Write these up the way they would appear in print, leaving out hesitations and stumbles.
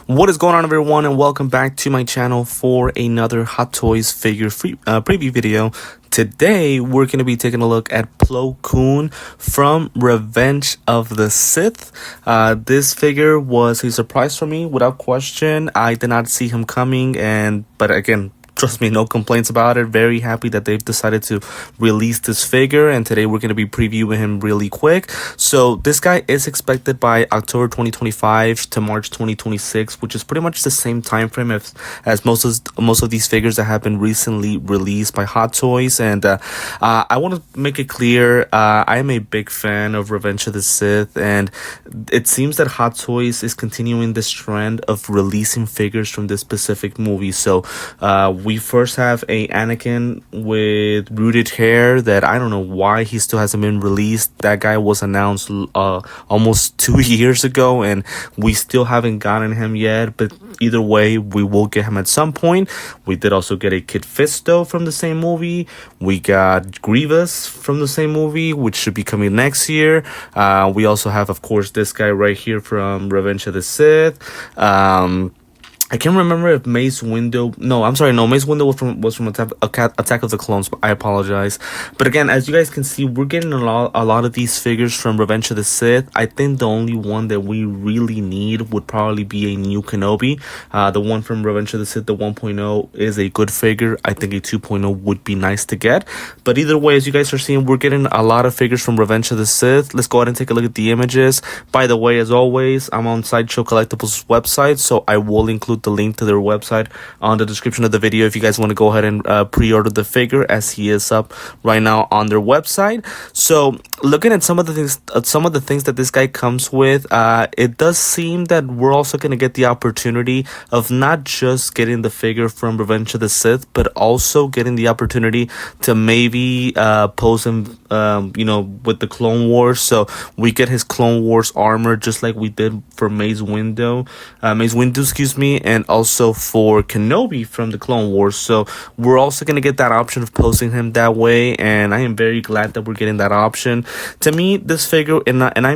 What is going on, everyone, and welcome back to my channel for another Hot Toys figure preview video. Today we're going to be taking a look at Plo Koon from Revenge of the Sith. This figure was a surprise for me without question. I did not see him coming, but again, trust me, no complaints about it. Very happy that they've decided to release this figure, and today we're going to be previewing him really quick. So this guy is expected by October 2025 to March 2026, which is pretty much the same time frame as most of these figures that have been recently released by Hot Toys. And I want to make it clear, I am a big fan of Revenge of the Sith, and it seems that Hot Toys is continuing this trend of releasing figures from this specific movie. So we first have a Anakin with rooted hair that I don't know why he still hasn't been released. That guy was announced almost 2 years ago, and we still haven't gotten him yet. But either way, we will get him at some point. We did also get a Kit Fisto from the same movie. We got Grievous from the same movie, which should be coming next year. We also have, of course, this guy right here from Revenge of the Sith. I can't remember if Mace Windu... No, Mace Windu was from Attack of the Clones. I apologize. But again, as you guys can see, we're getting a lot of these figures from Revenge of the Sith. I think the only one that we really need would probably be a new Kenobi. The one from Revenge of the Sith, the 1.0, is a good figure. I think a 2.0 would be nice to get. But either way, as you guys are seeing, we're getting a lot of figures from Revenge of the Sith. Let's go ahead and take a look at the images. By the way, as always, I'm on Sideshow Collectibles' website, so I will include the link to their website on the description of the video if you guys want to go ahead and pre-order the figure, as he is up right now on their website. So looking at some of the things that this guy comes with, it does seem that we're also going to get the opportunity of not just getting the figure from Revenge of the Sith, but also getting the opportunity to maybe pose him with the Clone Wars. So we get his Clone Wars armor just like we did for Mace Windu, and also for Kenobi from the Clone Wars. So we're also going to get that option of posting him that way, and I am very glad that we're getting that option. To me, this figure, and I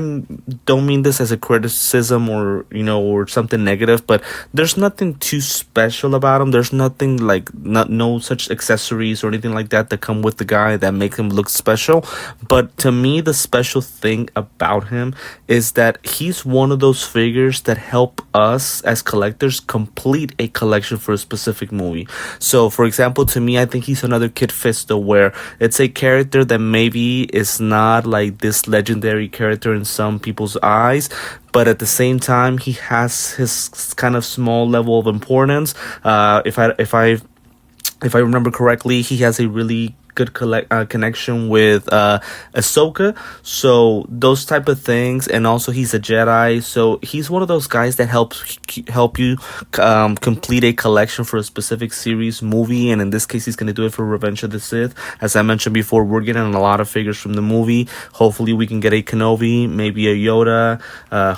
don't mean this as a criticism or something negative, but there's nothing too special about him. There's nothing like no such accessories or anything like that come with the guy that make him look special. But to me, the special thing about him is that he's one of those figures that help us as collectors complete a collection for a specific movie. So for example, to me, I think he's another Kit Fisto, where it's a character that maybe is not like this legendary character in some people's eyes, but at the same time, he has his kind of small level of importance. If I remember correctly, he has a really good connection with Ahsoka, so those type of things. And also he's a Jedi, so he's one of those guys that help you complete a collection for a specific series movie, and in this case he's going to do it for Revenge of the Sith. As I mentioned before, we're getting a lot of figures from the movie. Hopefully we can get a Kenobi, maybe a Yoda,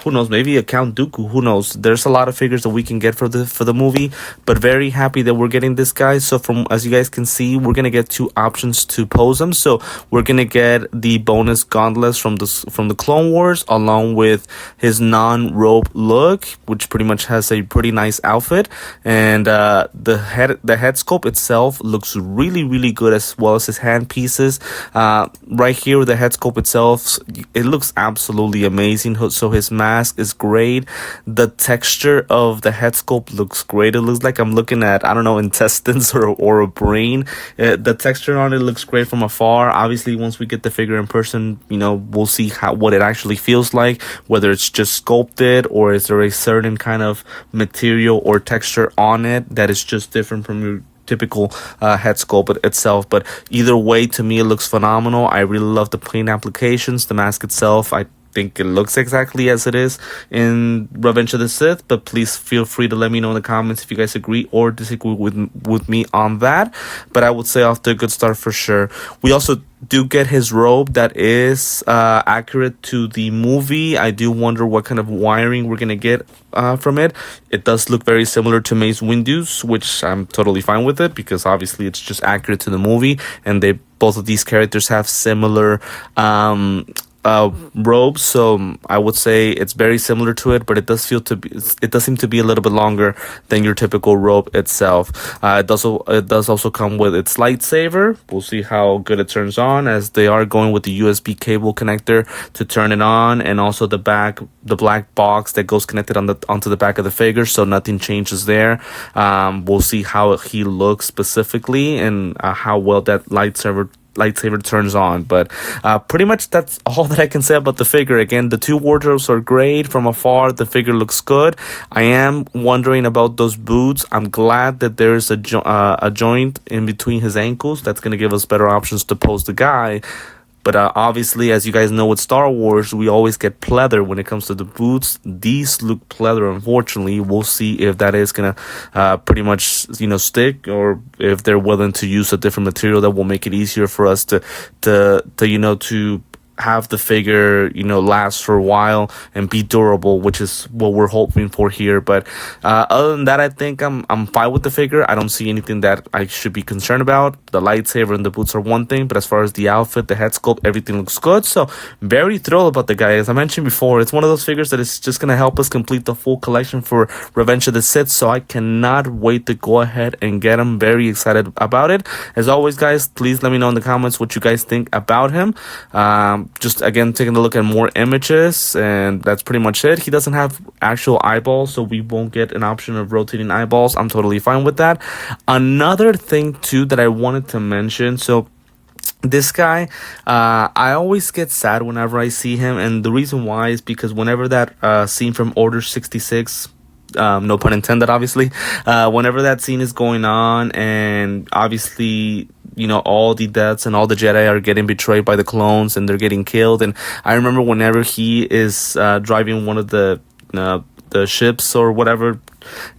who knows, maybe a Count Dooku, who knows. There's a lot of figures that we can get for the movie, but very happy that we're getting this guy. So as you guys can see, we're going to get two options to pose him. So we're gonna get the bonus gauntlets from the Clone Wars, along with his non-robe look, which pretty much has a pretty nice outfit, and the head sculpt itself looks really good, as well as his hand pieces. Right here with the head sculpt itself, it looks absolutely amazing. So his mask is great. The texture of the head sculpt looks great. It looks like I'm looking at, I don't know, intestines or a brain. The texture on it looks great from afar. Obviously, once we get the figure in person, we'll see what it actually feels like, whether it's just sculpted or is there a certain kind of material or texture on it that is just different from your typical head sculpt itself. But either way, to me, it looks phenomenal. I really love the paint applications. The mask itself, I think it looks exactly as it is in Revenge of the Sith, but please feel free to let me know in the comments if you guys agree or disagree with me on that. But I would say off to a good start for sure. We also do get his robe that is accurate to the movie. I do wonder what kind of wiring we're gonna get from it. It does look very similar to Mace Windu's, which I'm totally fine with it, because obviously it's just accurate to the movie, and both of these characters have similar robe, so I would say it's very similar to it, but it does seem to be a little bit longer than your typical robe itself. It does also come with its lightsaber. We'll see how good it turns on, as they are going with the USB cable connector to turn it on, and also the black box that goes connected onto the back of the figure, so nothing changes there. We'll see how he looks specifically, and how well that lightsaber turns on. But pretty much that's all that I can say about the figure. Again, the two wardrobes are great. From afar, the figure looks good. I am wondering about those boots. I'm glad that there's a joint in between his ankles. That's going to give us better options to pose the guy. But obviously, as you guys know, with Star Wars, we always get pleather when it comes to the boots. These look pleather, unfortunately. We'll see if that is going to pretty much, stick, or if they're willing to use a different material that will make it easier for us to have the figure, last for a while and be durable, which is what we're hoping for here. But other than that, I think I'm fine with the figure. I don't see anything that I should be concerned about. The lightsaber and the boots are one thing, but as far as the outfit, the head sculpt, everything looks good. So very thrilled about the guy. As I mentioned before, it's one of those figures that is just going to help us complete the full collection for Revenge of the Sith. So I cannot wait to go ahead and get him. Very excited about it. As always, guys, please let me know in the comments what you guys think about him. Just again taking a look at more images, and that's pretty much it. He doesn't have actual eyeballs, so we won't get an option of rotating eyeballs. I'm totally fine with that. Another thing too that I wanted to mention, so this guy, I always get sad whenever I see him, and the reason why is because whenever that scene from Order 66, no pun intended, obviously, whenever that scene is going on, and obviously all the deaths and all the Jedi are getting betrayed by the clones and they're getting killed. And I remember whenever he is driving one of the ships or whatever,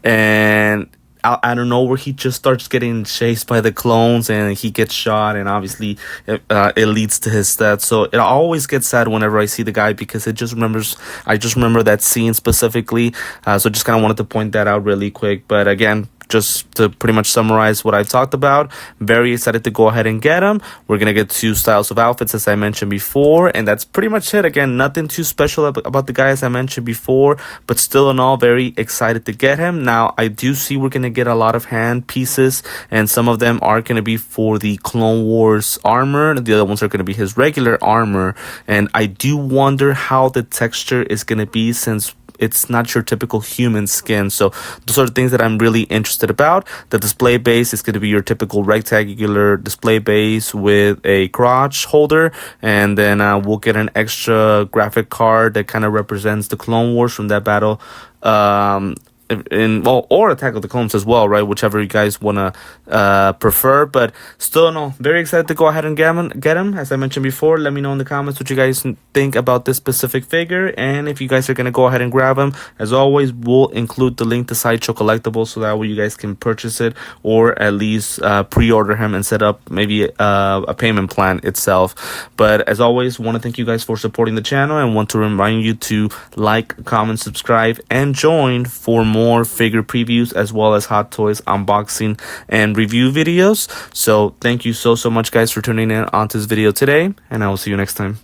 and I don't know where he just starts getting chased by the clones and he gets shot, and obviously it leads to his death. So it always gets sad whenever I see the guy, because I just remember that scene specifically. So just kind of wanted to point that out really quick. But again, just to pretty much summarize what I've talked about, very excited to go ahead and get them. We're going to get two styles of outfits, as I mentioned before, and that's pretty much it. Again, nothing too special about the guy, as I mentioned before, but still in all, very excited to get him. Now, I do see we're going to get a lot of hand pieces, and some of them are going to be for the Clone Wars armor, and the other ones are going to be his regular armor. And I do wonder how the texture is going to be, since it's not your typical human skin. So those are the things that I'm really interested about. The display base is going to be your typical rectangular display base with a crotch holder, and then we'll get an extra graphic card that kind of represents the Clone Wars from that battle, or Attack of the Clones as well, right? Whichever you guys want to prefer. But still, no, very excited to go ahead and get him. As I mentioned before, let me know in the comments what you guys think about this specific figure, and if you guys are going to go ahead and grab him. As always, we'll include the link to Sideshow Collectibles, so that way you guys can purchase it, or at least pre-order him and set up maybe a payment plan itself. But as always, want to thank you guys for supporting the channel, and want to remind you to like, comment, subscribe, and join for more figure previews, as well as Hot Toys unboxing and review videos. So thank you so much, guys, for tuning in onto this video today, and I will see you next time.